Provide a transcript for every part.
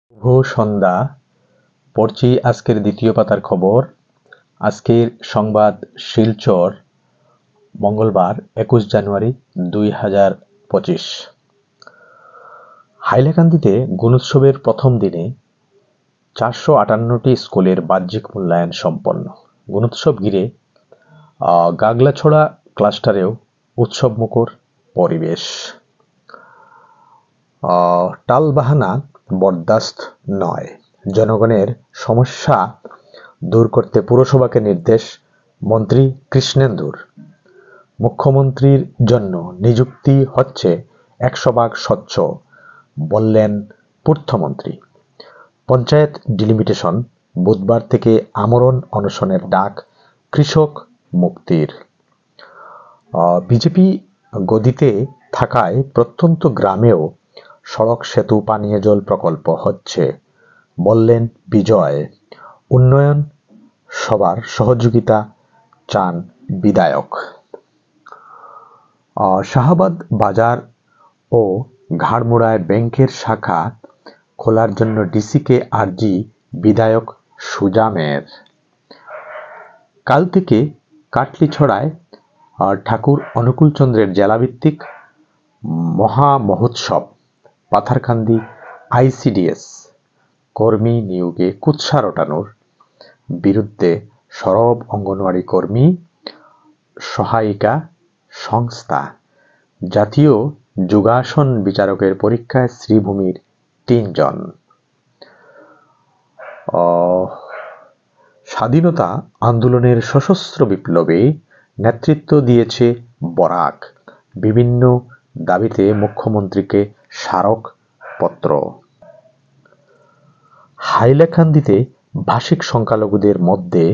শুভ সন্ধ্যা। পড়ছি আজকের দ্বিতীয় পাতার খবর। আজকের সংবাদ শিলচর, মঙ্গলবার 21 জানুয়ারি 2025। হাইলাকান্দিতে গুণোৎসবের প্রথম দিনে 458টি স্কুলের বাহ্যিক মূল্যায়ন সম্পন্ন। গুণোৎসব ঘিরে গাগলাছড়া ক্লাস্টারেও উৎসবমুখর পরিবেশ। টালবাহানা বরদাস্ত নয়, জনগণের সমস্যা দূর করতে পুরসভাকে নির্দেশ মন্ত্রী কৃষ্ণেন্দুর। মুখ্যমন্ত্রীর জন্য নিযুক্তি হচ্ছে 100% স্বচ্ছ, বললেন পূর্তমন্ত্রী। পঞ্চায়েত ডিলিমিটেশন, বুধবার থেকে আমরণ অনশনের ডাক কৃষক মুক্তির। বিজেপি গদিতে থাকায় প্রত্যন্ত গ্রামেও সড়ক, সেতু, পানীয় জল প্রকল্প হচ্ছে, বললেন বিজয়। উন্নয়ন সবার সহযোগিতা চান বিধায়ক। শাহবাদ বাজার ও ঘাড়মুড়ায় ব্যাংকের শাখা খোলার জন্য ডিসিকে আর্জি বিধায়ক সুজামের। কাল থেকে কাটলিছড়ায় ঠাকুর অনুকূলচন্দ্রের জেলাভিত্তিক মহামহোৎসব। পাথারকান্দি আইসিডিএস কর্মী নিয়োগে কুৎসা রটানোর বিরুদ্ধে সরব অঙ্গনওয়াড়ি কর্মী সহায়িকা সংস্থা। জাতীয় যোগাসন বিচারকের পরীক্ষায় শ্রীভূমির 3 জন। স্বাধীনতা আন্দোলনের সশস্ত্র বিপ্লবে নেতৃত্ব দিয়েছে বরাক। বিভিন্ন দাবিতে মুখ্যমন্ত্রীকে স্মারকপত্র। হাইলাকান্দিতে ভাষিক সংখ্যালঘুদের মধ্যে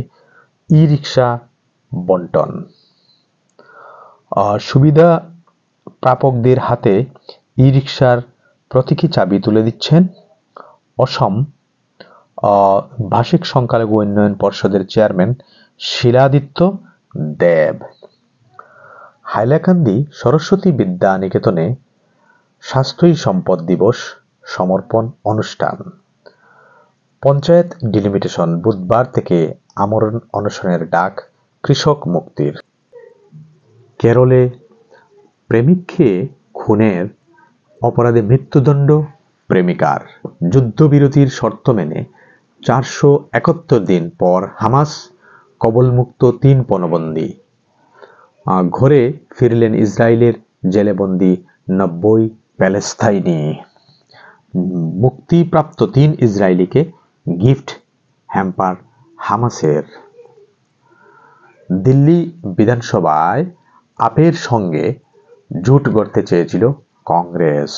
ই-রিকশা বণ্টন। সুবিধা প্রাপকদের হাতে ই-রিকশার প্রতীকী চাবি তুলে দিচ্ছেন অসম ভাষিক সংখ্যালঘু উন্নয়ন পর্ষদের চেয়ারম্যান শিলাদিত্য দেব। হাইলাকান্দি সরস্বতী বিদ্যা নিকেতনে স্বাস্থ্যই সম্পদ দিবস সমর্পণ অনুষ্ঠান। পঞ্চায়েত ডিলিমিটেশন, বুধবার থেকে আমরণ অনশনের ডাক কৃষক মুক্তির। কেরলে প্রেমিককে খুনের অপরাধে মৃত্যুদণ্ড প্রেমিকার। যুদ্ধবিরতির শর্ত মেনে 471 দিন পর হামাস কবলমুক্ত 3 পণবন্দী। ঘরে ফিরলেন ইসরায়েলের জেলেবন্দী 90 প্যালেস্তাইনি। মুক্তিপ্রাপ্ত 3 ইসরায়েলিকে গিফট হ্যাম্পার হামাসের। দিল্লি বিধানসভায় আপের সঙ্গে জোট গড়তে চেয়েছিল কংগ্রেস।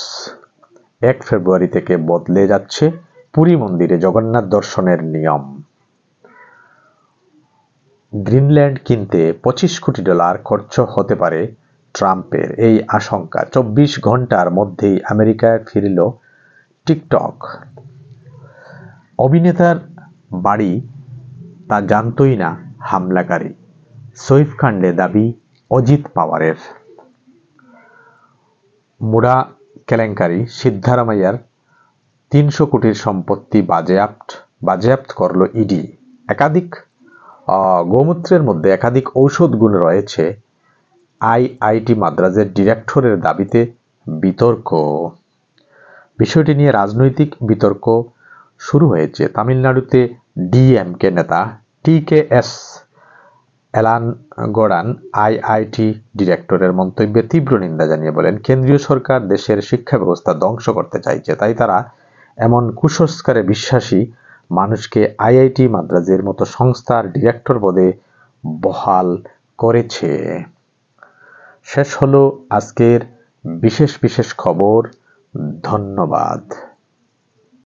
1 ফেব্রুয়ারি থেকে বদলে যাচ্ছে পুরী মন্দিরে জগন্নাথ দর্শনের নিয়ম। গ্রিনল্যান্ড কিনতে $25 কোটি খরচ হতে পারে ট্রাম্পের, এই আশঙ্কা। 24 ঘন্টার মধ্যেই আমেরিকায় ফিরল টিকটক। অভিনেতার বাড়ি তা জানতই না হামলাকারী, সইফ কাণ্ডে দাবি অজিত পাওয়ারের। মুড়া কেলেঙ্কারি, সিদ্ধারামাইয়ার 300 কোটির সম্পত্তি বাজেয়াপ্ত করল ইডি। একাধিক গোমূত্রের মধ্যে একাধিক ঔষধ গুণ রয়েছে। আইআইটি মাদ্রাজের ডিরেক্টরের দাবিতে বিতর্ক। বিষয়টি নিয়ে রাজনৈতিক বিতর্ক শুরু হয়েছে। তামিলনাড়ুতে ডিএমকে নেতা টিকেএস এলানগোড়ান আইআইটি ডিরেক্টরের মন্তব্যে তীব্র নিন্দা জানিয়ে বলেন, কেন্দ্রীয় সরকার দেশের শিক্ষা ব্যবস্থা ধ্বংস করতে চাইছে, তাই তারা এমন কুসংস্কারে বিশ্বাসী মানুষকে আইআইটি মাদ্রাজের মতো সংস্থার ডিরেক্টর পদে বহাল করেছে। শেষ হলো আজকের বিশেষ খবর। ধন্যবাদ।